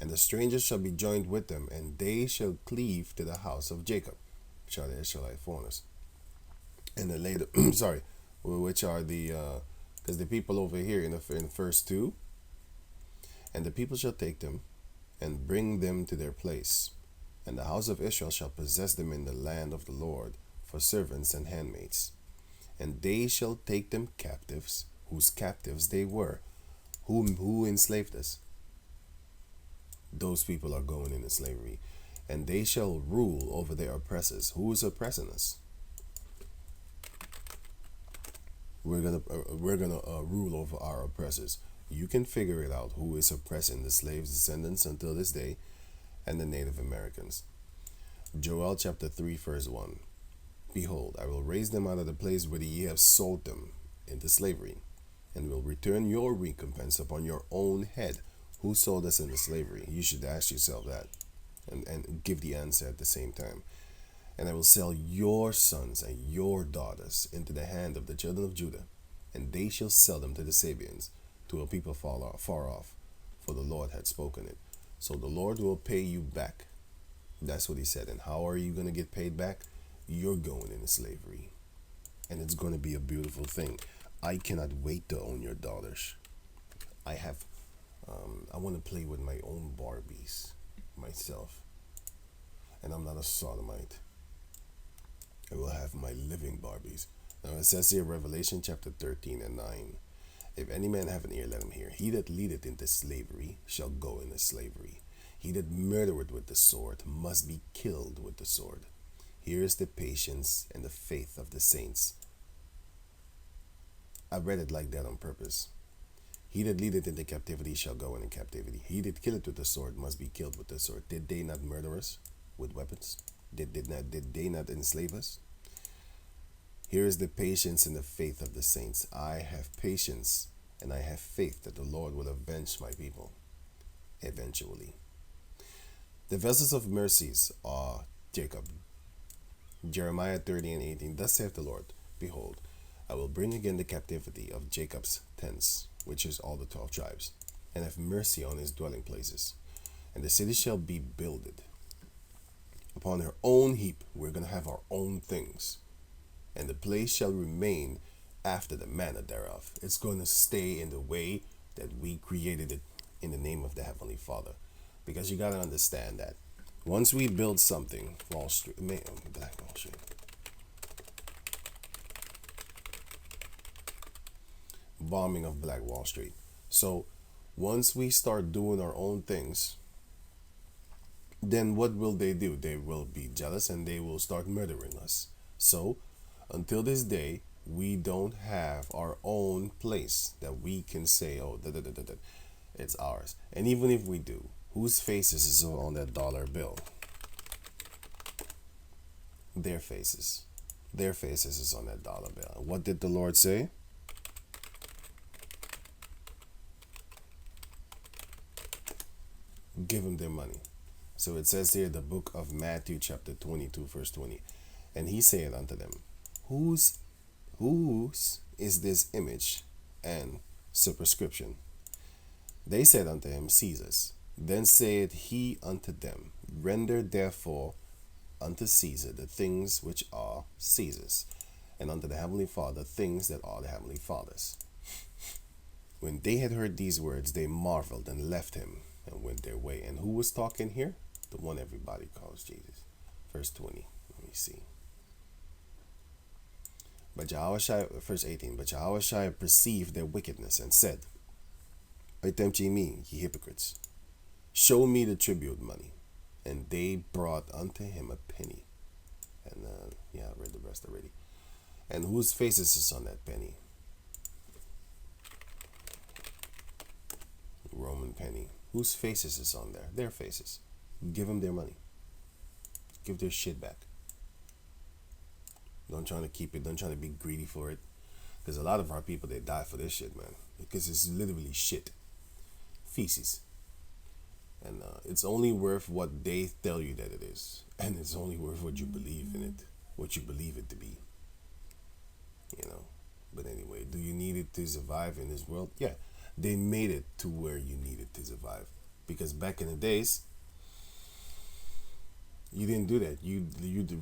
And the strangers shall be joined with them, and they shall cleave to the house of Jacob, which are the Israelite foreigners. And the later, sorry, which are the, because the people over here in the first two, and the people shall take them and bring them to their place. And the house of Israel shall possess them in the land of the Lord for servants and handmaids. And they shall take them captives, whose captives they were. Who enslaved us? Those people are going into slavery. And they shall rule over their oppressors. Who is oppressing us? We're gonna rule over our oppressors. You can figure it out who is oppressing the slaves' descendants until this day and the Native Americans. Joel chapter 3 verse 1. Behold, I will raise them out of the place where ye have sold them into slavery, and will return your recompense upon your own head. Who sold us into slavery? You should ask yourself that, and give the answer at the same time. And I will sell your sons and your daughters into the hand of the children of Judah, and they shall sell them to the Sabians, to a people far off, for the Lord had spoken it. So the Lord will pay you back. That's what he said. And how are you going to get paid back? You're going into slavery. And it's going to be a beautiful thing. I cannot wait to own your daughters. I want to play with my own Barbies myself. And I'm not a sodomite. I will have my living Barbies. Now it says here, Revelation chapter 13 and 9. If any man have an ear, let him hear. He that leadeth into slavery shall go into slavery. He that murdereth with the sword must be killed with the sword. Here is the patience and the faith of the saints. I read it like that on purpose. He that leadeth into captivity shall go into captivity. He that killeth with the sword must be killed with the sword. Did they not murder us with weapons? Did they not enslave us? Here is the patience and the faith of the saints. I have patience and I have faith that the Lord will avenge my people eventually. The vessels of mercies are Jacob. Jeremiah 30 and 18. Thus saith the Lord, Behold, I will bring again the captivity of Jacob's tents, which is all the 12 tribes, and have mercy on his dwelling places. And the city shall be builded upon her own heap. We're going to have our own things. And the place shall remain after the manner thereof. It's going to stay in the way that we created it in the name of the Heavenly Father. Because you got to understand that once we build something, Black Wall Street, bombing of Black Wall Street. So once we start doing our own things, then what will they do? They will be jealous and they will start murdering us. So until this day, we don't have our own place that we can say, oh, it's ours. And even if we do, whose faces is on that dollar bill? Their faces. Their faces is on that dollar bill. What did the Lord say? Give them their money. So it says here, the book of Matthew chapter 22 verse 20. And he said unto them, Whose is this image and superscription? They said unto him, Caesar's. Then said he unto them, Render therefore unto Caesar the things which are Caesar's, and unto the Heavenly Father things that are the Heavenly Father's. When they had heard these words, they marveled and left him and went their way. And who was talking here? The one everybody calls Jesus. Verse 20. Let me see. But Yahushua, verse 18, but Yahushua perceived their wickedness and said, I tempt ye me, ye hypocrites. Show me the tribute money. And they brought unto him a penny. And I read the rest already. And whose faces is on that penny? Roman penny. Whose faces is on there? Their faces. Give them their money. Give their shit back. Don't try to keep it. Don't try to be greedy for it. Because a lot of our people, they die for this shit, man. Because it's literally shit. Feces. And it's only worth what they tell you that it is. And it's only worth what you believe in it. What you believe it to be. You know. But anyway, do you need it to survive in this world? Yeah. They made it to where you need it to survive. Because back in the days, you didn't do that. You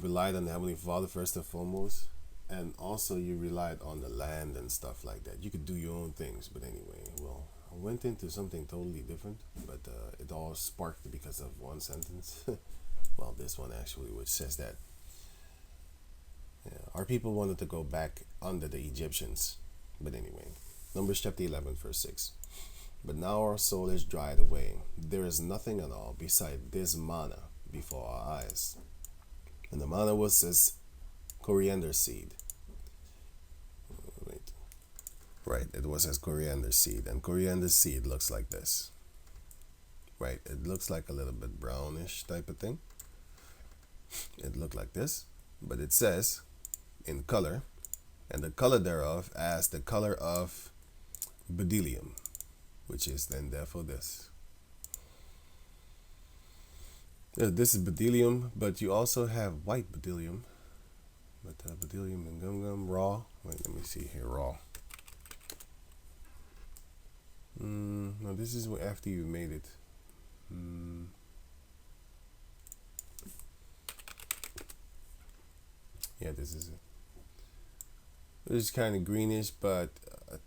relied on the Heavenly Father first and foremost, and also you relied on the land and stuff like that. You could do your own things, but anyway, well, I went into something totally different, but it all sparked because of one sentence. Well, this one actually, which says that our people wanted to go back under the Egyptians, but anyway, Numbers chapter 11, verse 6. But now our soul is dried away. There is nothing at all beside this manna before our eyes. And the manna was as coriander seed. Wait. Right, it was as coriander seed. And coriander seed looks like this. Right, it looks like a little bit brownish type of thing. It looked like this. But it says, in color, and the color thereof as the color of bdellium, which is then therefore this. This is bdellium, but you also have white bdellium. But bdellium and gum raw. Wait, let me see here, raw. No, this is after you made it. Yeah, this is it. It's kind of greenish, but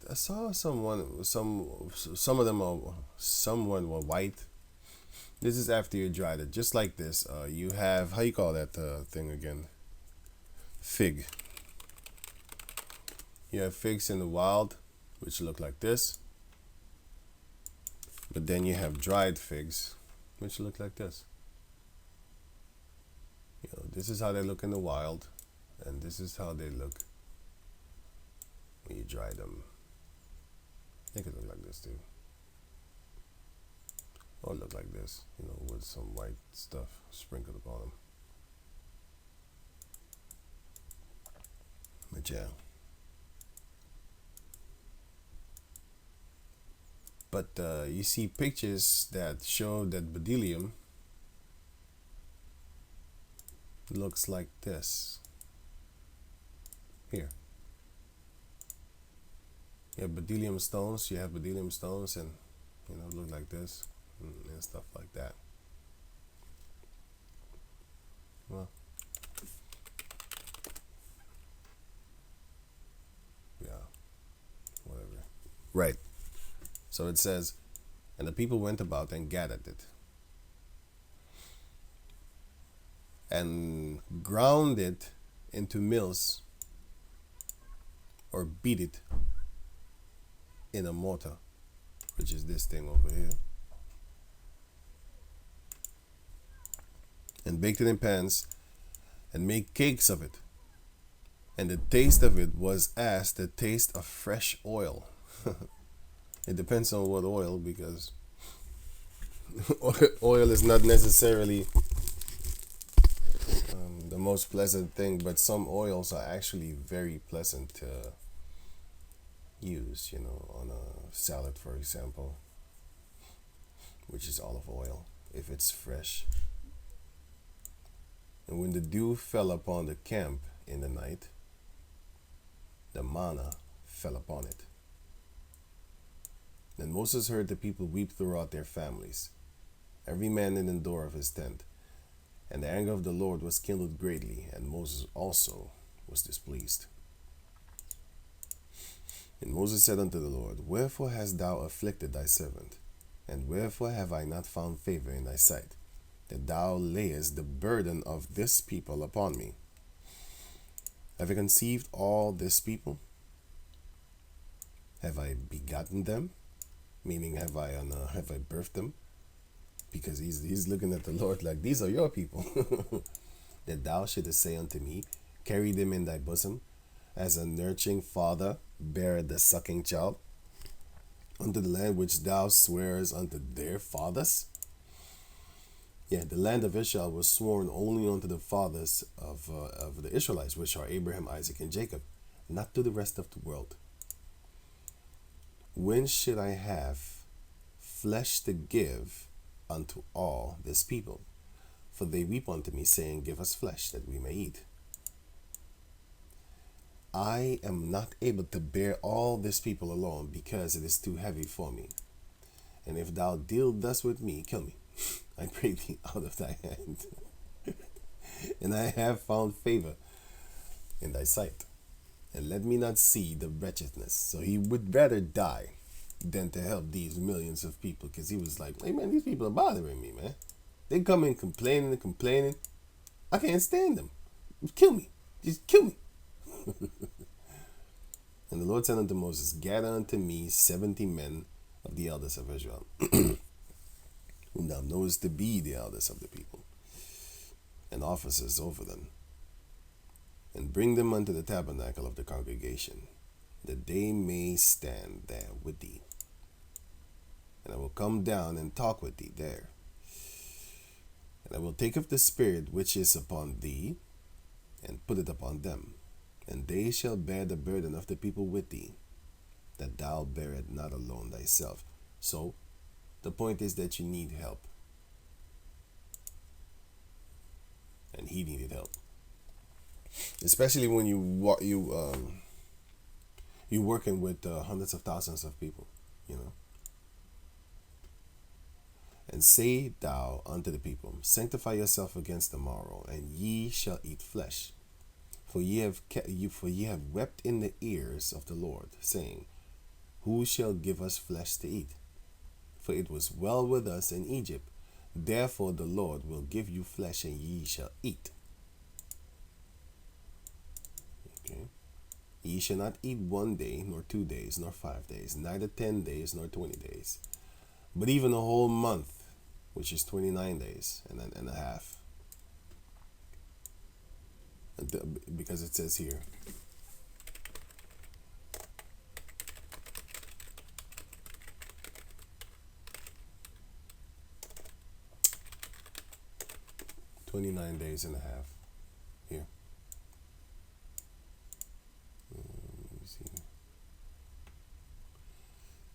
I saw some of them were white. This is after you dried it, just like this. You have, how you call that thing again? Fig. You have figs in the wild, which look like this. But then you have dried figs, which look like this. This is how they look in the wild, and this is how they look when you dry them. They could look like this too. Or look like this, with some white stuff sprinkled upon them. But yeah. But you see pictures that show that bdellium looks like this. Here. You have bdellium stones, and look like this. And stuff like that. Well, yeah, whatever. Right. So it says, and the people went about and gathered it, and ground it into mills, or beat it in a mortar, which is this thing over here. And baked it in pans, and made cakes of it. And the taste of it was as the taste of fresh oil. It depends on what oil, because oil is not necessarily the most pleasant thing, but some oils are actually very pleasant to use, on a salad, for example, which is olive oil, if it's fresh. And when the dew fell upon the camp in the night, the manna fell upon it. Then Moses heard the people weep throughout their families, every man in the door of his tent. And the anger of the Lord was kindled greatly, and Moses also was displeased. And Moses said unto the Lord, Wherefore hast thou afflicted thy servant? And wherefore have I not found favor in thy sight, that thou layest the burden of this people upon me? Have I conceived all this people? Have I begotten them? Meaning, have I birthed them? Because he's looking at the Lord like, these are your people. That thou shouldest say unto me, carry them in thy bosom, as a nurturing father beareth the sucking child, unto the land which thou swearest unto their fathers. Yeah, the land of Israel was sworn only unto the fathers of the Israelites, which are Abraham, Isaac, and Jacob, not to the rest of the world. When should I have flesh to give unto all this people? For they weep unto me, saying, Give us flesh, that we may eat. I am not able to bear all this people alone, because it is too heavy for me. And if thou deal thus with me, kill me. I pray thee out of thy hand. And I have found favor in thy sight. And let me not see the wretchedness. So he would rather die than to help these millions of people, because he was like, hey man, these people are bothering me, man. They come in complaining and complaining. I can't stand them. Kill me. Just kill me. And the Lord said unto Moses, gather unto me 70 men of the elders of Israel, whom thou knowest to be the elders of the people, and officers over them, and bring them unto the tabernacle of the congregation, that they may stand there with thee. And I will come down and talk with thee there. And I will take of the Spirit which is upon thee, and put it upon them. And they shall bear the burden of the people with thee, that thou bear it not alone thyself. So, the point is that you need help. And he needed help. Especially when you're working with hundreds of thousands of people, you know. And say thou unto the people, sanctify yourself against the morrow, and ye shall eat flesh. For ye have wept in the ears of the Lord, saying, who shall give us flesh to eat? For it was well with us in Egypt. Therefore the Lord will give you flesh, and ye shall eat. Okay. Ye shall not eat 1 day, nor 2 days, nor 5 days, neither 10 days, nor 20 days, but even a whole month, which is 29 days and a half. Because it says here, "29 days and a half." Here. Let me see.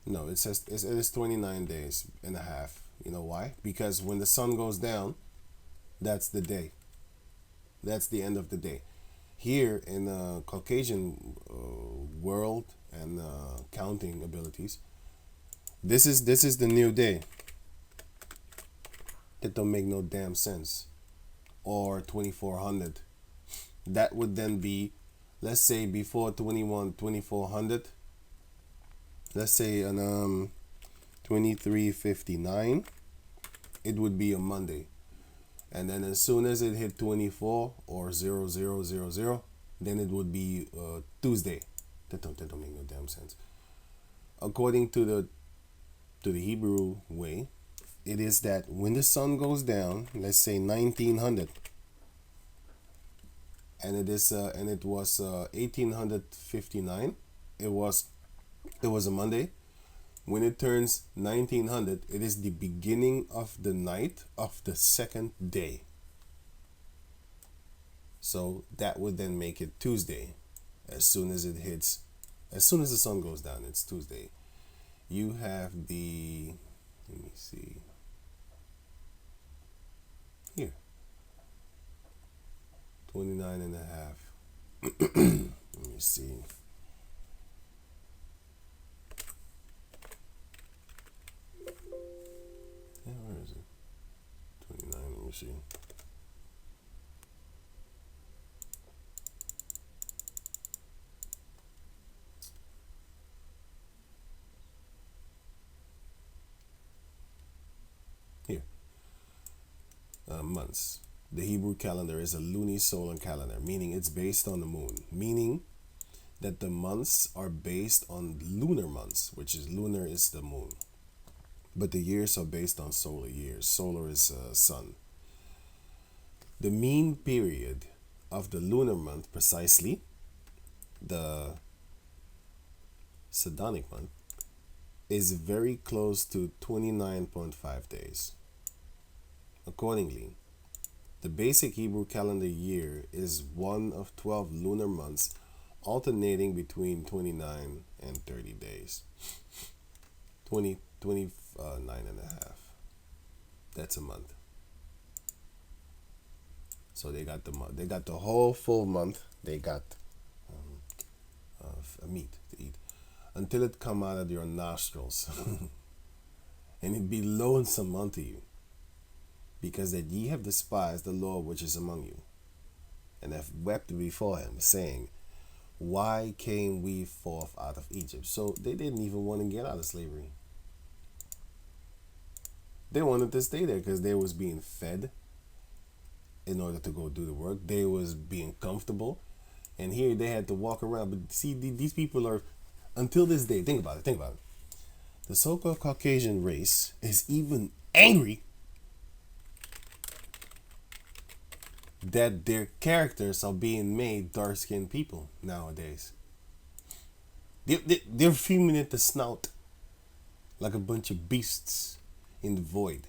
No, it says it is 29 days and a half. You know why? Because when the sun goes down, that's the day. That's the end of the day. Here in the Caucasian world and counting abilities, this is the new day. That don't make no damn sense. Or 2400. That would then be, let's say before 2400. Let's say on 2359, it would be a Monday. And then as soon as it hit 24 or 0000, then it would be Tuesday. That don't make no damn sense. According to the Hebrew way, it is that when the sun goes down, let's say 1900, and it was 1859. It was a Monday. When it turns 1900, it is the beginning of the night of the second day. So that would then make it Tuesday. As soon as the sun goes down, it's Tuesday. You have let me see. Here. 29 and a half. Let me see. Yeah, where is it? 29, let me see. Here. Months. The Hebrew calendar is a lunisolar calendar, meaning it's based on the moon. Meaning that the months are based on lunar months, which is lunar is the moon. But the years are based on solar years. Solar is sun. The mean period of the lunar month, precisely, the Sidonic month, is very close to 29.5 days. Accordingly, the basic Hebrew calendar year is one of 12 lunar months, alternating between 29 and 30 days. 29 and a half. That's a month. So they got the whole full month. They got meat to eat until it come out of your nostrils. and it be lonesome unto you, because that ye have despised the Lord which is among you, and have wept before him, saying, why came we forth out of Egypt? So they didn't even want to get out of slavery. They wanted to stay there because they was being fed in order to go do the work. They was being comfortable, and here they had to walk around. But see, these people are, until this day, think about it. The so-called Caucasian race is even angry that their characters are being made dark-skinned people nowadays. They're fuming at the snout like a bunch of beasts in the void.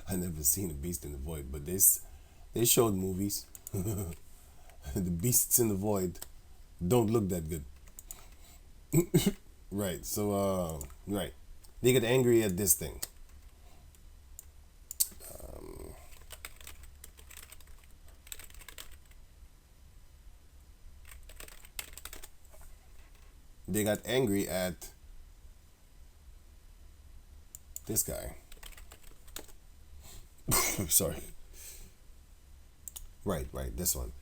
I never seen a beast in the void, but they showed movies. The beasts in the void don't look that good. Right, so right. They get angry at this thing. They got angry at this guy. Sorry. Right, this one.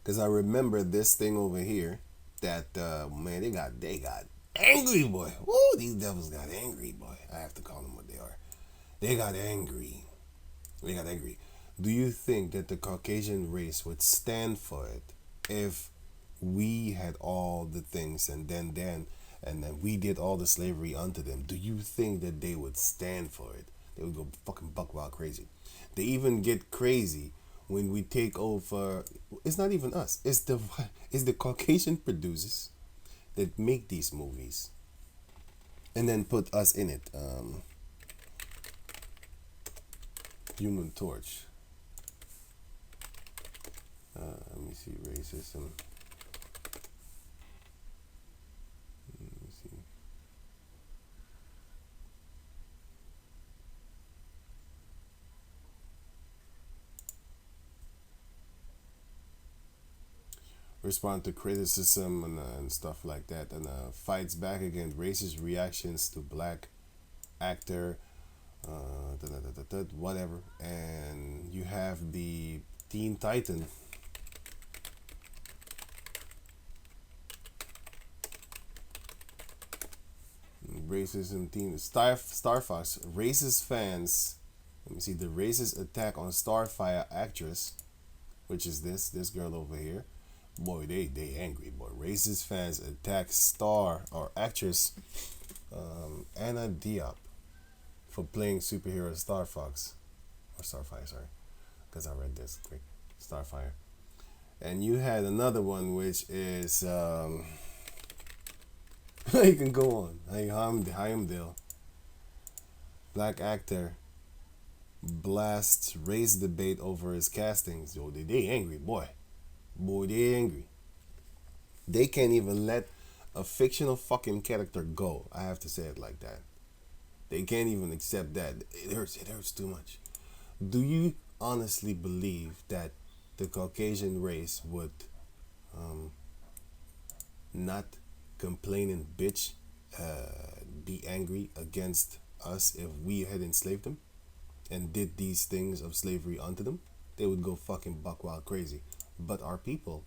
Because I remember this thing over here that, man, they got angry, boy. Woo, these devils got angry, boy. I have to call them what they are. They got angry. Do you think that the Caucasian race would stand for it if we had all the things and then we did all the slavery unto them? Do you think that they would stand for it? They would go fucking buck wild crazy. They even get crazy when we take over. It's not even us. It's the Caucasian producers that make these movies and then put us in it. Human Torch. Let me see, racism. Let me see. Respond to criticism and stuff like that, and fights back against racist reactions to black actor, whatever. And you have the Teen Titan. Racism teen Star Fox. Racist fans. Let me see, the racist attack on Starfire actress, which is this girl over here. Boy, they angry, boy. Racist fans attack star or actress Anna Diop for playing superhero Star Fox or Starfire, sorry, because I read this quick. Starfire. And you had another one which is you can go on. Hyamdale. Black actor blasts race debate over his castings. Yo, they angry, boy. Boy, they angry. They can't even let a fictional fucking character go. I have to say it like that. They can't even accept that. It hurts too much. Do you honestly believe that the Caucasian race would not complaining bitch be angry against us if we had enslaved them and did these things of slavery unto them? They would go fucking buck wild crazy. But our people,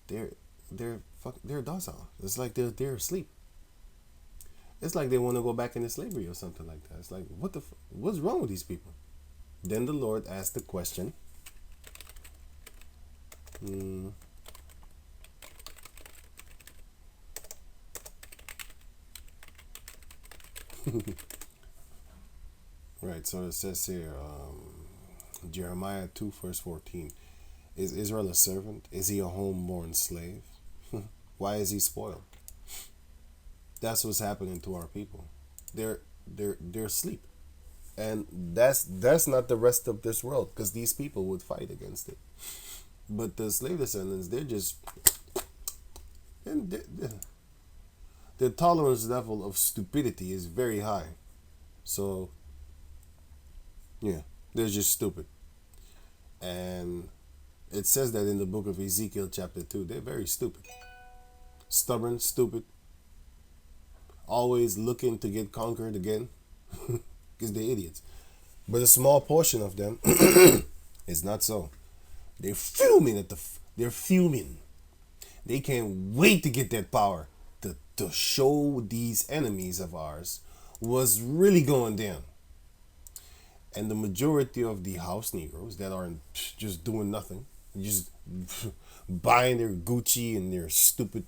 they're docile. It's like they're asleep. It's like they want to go back into slavery or something like that. It's like, what's wrong with these people? Then the Lord asked the question. Right, so it says here, Jeremiah 2 verse 14. Is Israel a servant? Is he a homeborn slave? Why is he spoiled? That's what's happening to our people. They're asleep. And that's not the rest of this world, because these people would fight against it. But the slave descendants, they're just, the tolerance level of stupidity is very high. So yeah, they're just stupid. And it says that in the book of Ezekiel chapter 2. They're very stupid. Stubborn, stupid. always looking to get conquered again because they're idiots. But a small portion of them is not so. They're fuming they're fuming. They can't wait to get that power to show these enemies of ours what's really going down. And the majority of the house Negroes that are just doing nothing, just buying their Gucci and their stupid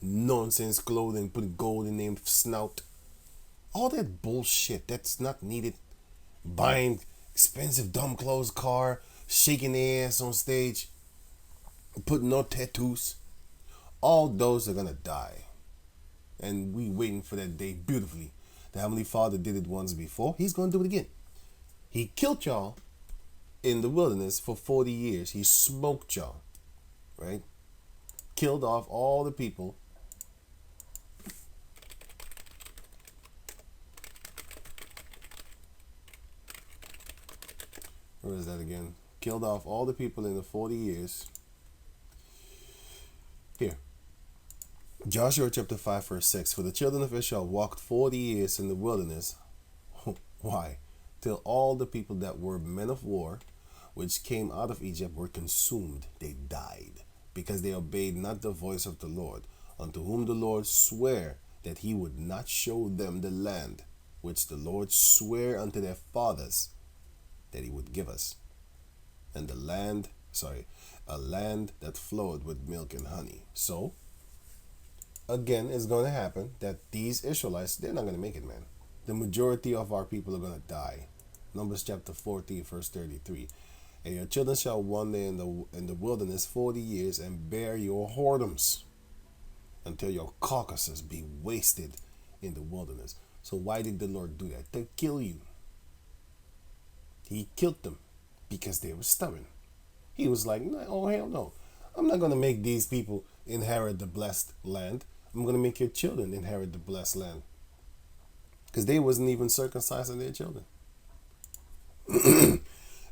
nonsense clothing, putting gold in their snout, all that bullshit that's not needed. Buying expensive dumb clothes, car, shaking their ass on stage, putting no tattoos. All those are gonna die. And we waiting for that day beautifully. The Heavenly Father did it once before. He's gonna do it again. He killed y'all in the wilderness for 40 years. He smoked y'all, right? Killed off all the people. Where is that again? Killed off all the people in the 40 years. Here. Joshua chapter 5 verse 6. For the children of Israel walked 40 years in the wilderness. Why? Till all the people that were men of war, which came out of Egypt, were consumed. They died, because they obeyed not the voice of the Lord, unto whom the Lord sware that he would not show them the land, which the Lord sware unto their fathers that he would give us. And a land that flowed with milk and honey. So, again, it's going to happen that these Israelites, they're not going to make it, man. The majority of our people are going to die. Numbers chapter 14, verse 33. And your children shall wander in the wilderness 40 years and bear your whoredoms until your carcasses be wasted in the wilderness. So why did the Lord do that? To kill you. He killed them because they were stubborn. He was like, oh, hell no. I'm not going to make these people inherit the blessed land. I'm going to make your children inherit the blessed land. Because they wasn't even circumcised in their children.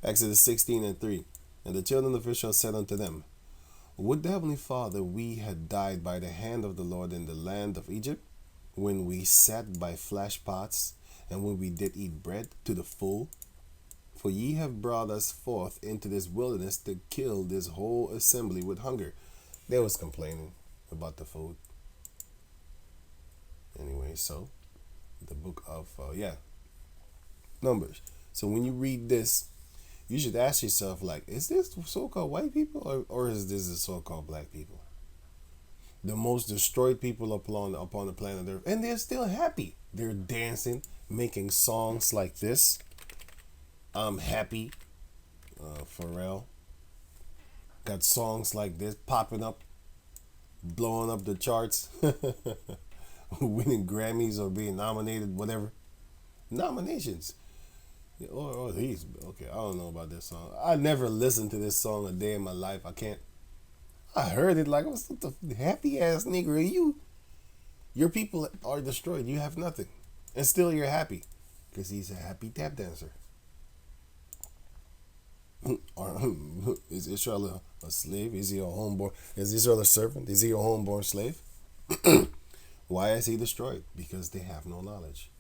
Exodus 16 and 3. And the children of Israel said unto them, would the Heavenly Father we had died by the hand of the Lord in the land of Egypt, when we sat by flesh pots, and when we did eat bread to the full? For ye have brought us forth into this wilderness to kill this whole assembly with hunger. They was complaining about the food. Anyway, so the book of Numbers. So when you read this, you should ask yourself, like, is this so-called white people or is this the so-called black people? The most destroyed people upon the planet Earth, and they're still happy. They're dancing, making songs like this. I'm happy. Pharrell got songs like this popping up, blowing up the charts, winning Grammys or being nominated, whatever. Nominations. Or he's okay. I don't know about this song. I never listened to this song a day in my life. I can't. I heard it like, what's the happy ass nigga? Your people are destroyed. You have nothing, and still you're happy because he's a happy tap dancer. Is Israel a slave? Is he a homeborn? Is Israel a servant? Is he a homeborn slave? Why is he destroyed? Because they have no knowledge.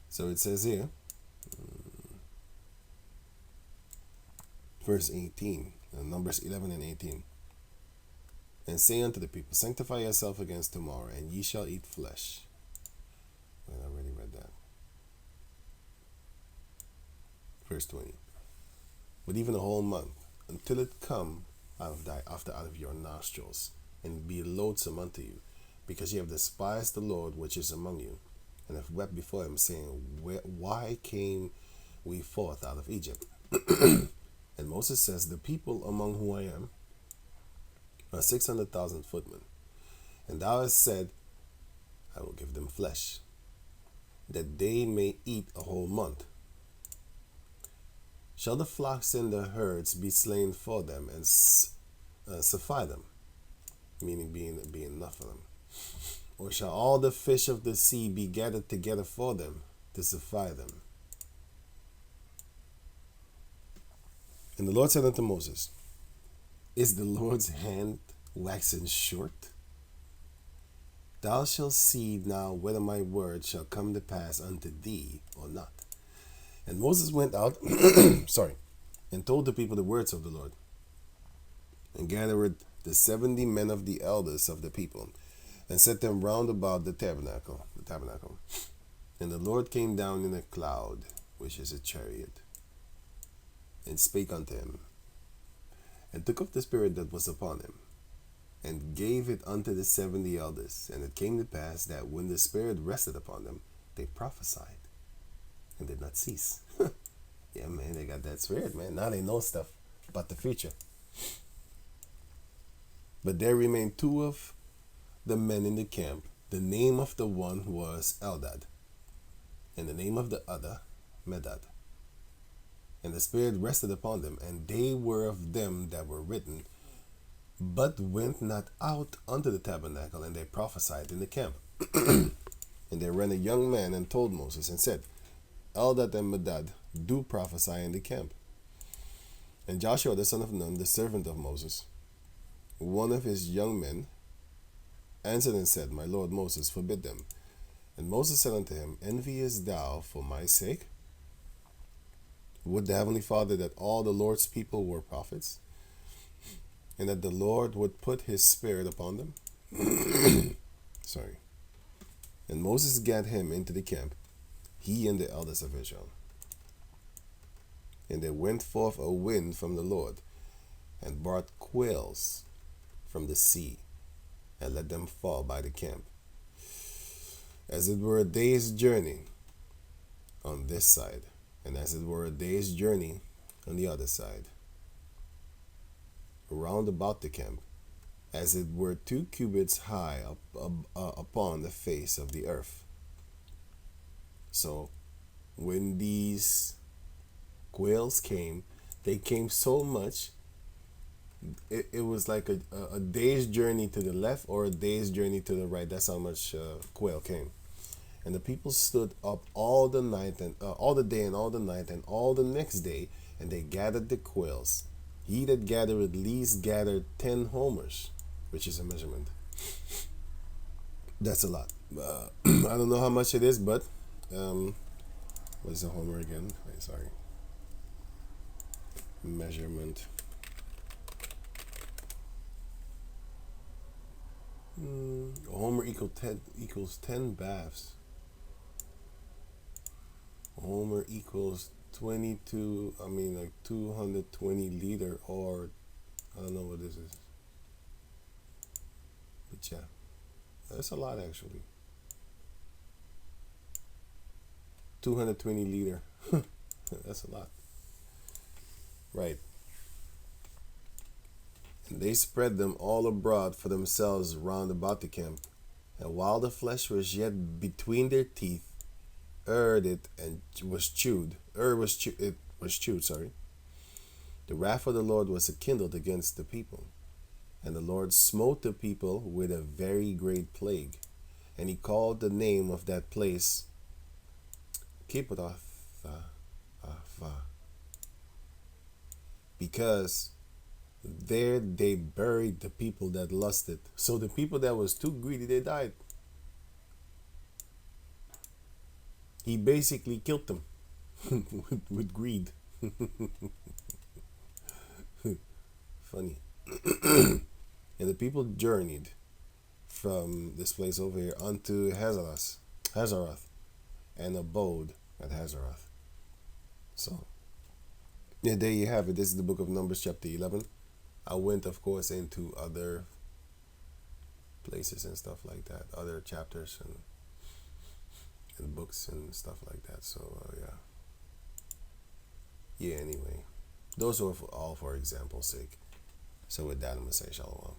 So it says here, verse 18, Numbers 11 and 18. And say unto the people, sanctify yourself against tomorrow, and ye shall eat flesh. I already read that. Verse 20. But even a whole month, until it come out of your nostrils, and be loathsome unto you, because ye have despised the Lord which is among you, and have wept before him, saying, why came we forth out of Egypt? And Moses says, the people among whom I am are 600,000 footmen. And thou hast said, I will give them flesh, that they may eat a whole month. Shall the flocks and the herds be slain for them, and suffice them? Meaning being enough for them. Or shall all the fish of the sea be gathered together for them, to suffice them? And the Lord said unto Moses, is the Lord's hand waxen short? Thou shalt see now whether my word shall come to pass unto thee or not. And Moses went out, sorry, and told the people the words of the Lord, and gathered the 70 men of the elders of the people, and set them round about the tabernacle. And the Lord came down in a cloud, which is a chariot, and spake unto him, and took up the spirit that was upon him, and gave it unto the 70 elders. And it came to pass that when the spirit rested upon them, they prophesied, and did not cease. Yeah, man, they got that spirit, man. Now they know stuff about the future. But there remained 2 of the men in the camp. The name of the one was Eldad, and the name of the other Medad. And the spirit rested upon them, and they were of them that were written, but went not out unto the tabernacle, and they prophesied in the camp. And there ran a young man and told Moses, and said, Eldad and Medad do prophesy in the camp. And Joshua the son of Nun, the servant of Moses, one of his young men, answered and said, My lord Moses, forbid them. And Moses said unto him, Enviest thou for my sake? Would the heavenly Father that all the Lord's people were prophets, and that the Lord would put his spirit upon them? Sorry. And Moses gat him into the camp, he and the elders of Israel. And there went forth a wind from the Lord, and brought quails from the sea, and let them fall by the camp, as it were a day's journey on this side, and as it were a day's journey on the other side, round about the camp, as it were 2 cubits high upon the face of the earth. So when these quails came, they came so much, it was like a day's journey to the left or a day's journey to the right. That's how much quail came. And the people stood up all the night and all the day and all the night and all the next day, and they gathered the quails. He that gathered at least gathered 10 homers, which is a measurement. That's a lot. I don't know how much it is, but what is a homer again? Wait, sorry. Measurement. A homer equals 10 baths. A homer equals 220 liter, or I don't know what this is. But yeah, that's a lot actually. 220 liter. That's a lot. Right. And they spread them all abroad for themselves round about the camp. And while the flesh was yet between their teeth, it was chewed. Sorry. The wrath of the Lord was kindled against the people, and the Lord smote the people with a very great plague. And he called the name of that place Kibroth, because there they buried the people that lusted. So the people that was too greedy, they died. He basically killed them with greed. Funny. And the people journeyed from this place over here unto Hazeroth, and abode at Hazeroth. So, yeah, there you have it. This is the book of Numbers, chapter 11. I went, of course, into other places and stuff like that, other chapters and books and stuff like that. So, yeah. Anyway, those are all for example's sake. So with that, I'm going to say shalom.